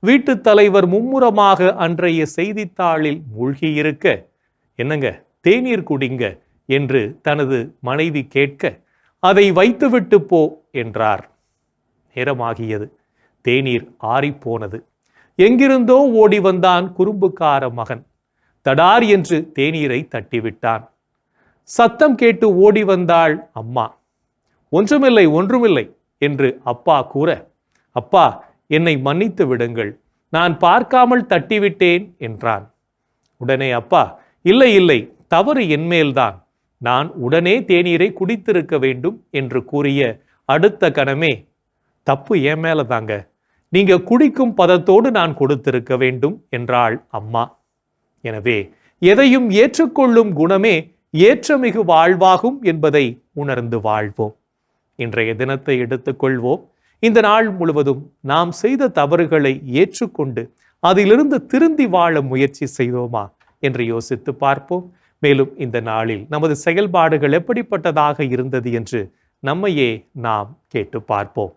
வீட்டுத் தலைவர் மும்முரமாக அன்றைய செய்தித்தாளில் மூழ்கியிருக்க, என்னங்க தேநீர் குடிங்க என்று தனது மனைவி கேட்க, அதை வைத்துவிட்டு போ என்றார். நேரமாகியது. தேநீர் ஆறிப்போனது. எங்கிருந்தோ ஓடி வந்தான் குறும்புக்கார மகன். தடார் என்று தேநீரை தட்டிவிட்டான். சத்தம் கேட்டு ஓடி வந்தாள் அம்மா. ஒன்றுமில்லை ஒன்றுமில்லை என்று அப்பா கூற, அப்பா என்னை மன்னித்து விடுங்கள், நான் பார்க்காமல் தட்டிவிட்டேன் என்றான். உடனே அப்பா, இல்லை இல்லை, தவறு என்மேல்தான், நான் உடனே தேநீரை குடித்திருக்க வேண்டும் என்று கூறிய அடுத்த கணமே, தப்பு என் மேல தாங்க, நீங்க குடிக்கும் பதத்தோடு நான் கொடுத்திருக்க வேண்டும் என்றாள் அம்மா. எனவே எதையும் ஏற்றுக்கொள்ளும் குணமே ஏற்றமிகு வாழ்வாகும் என்பதை உணர்ந்து வாழ்வோம். இன்றைய தினத்தை எடுத்துக்கொள்வோம். இந்த நாள் முழுவதும் நாம் செய்த தவறுகளை ஏற்றுக்கொண்டு அதிலிருந்து திருந்தி வாழ முயற்சி செய்வோமா என்று யோசித்து பார்ப்போம். மேலும் இந்த நாளில் நமது செயல்பாடுகள் எப்படிப்பட்டதாக இருந்தது என்று நம்மையே நாம் கேட்டு பார்ப்போம்.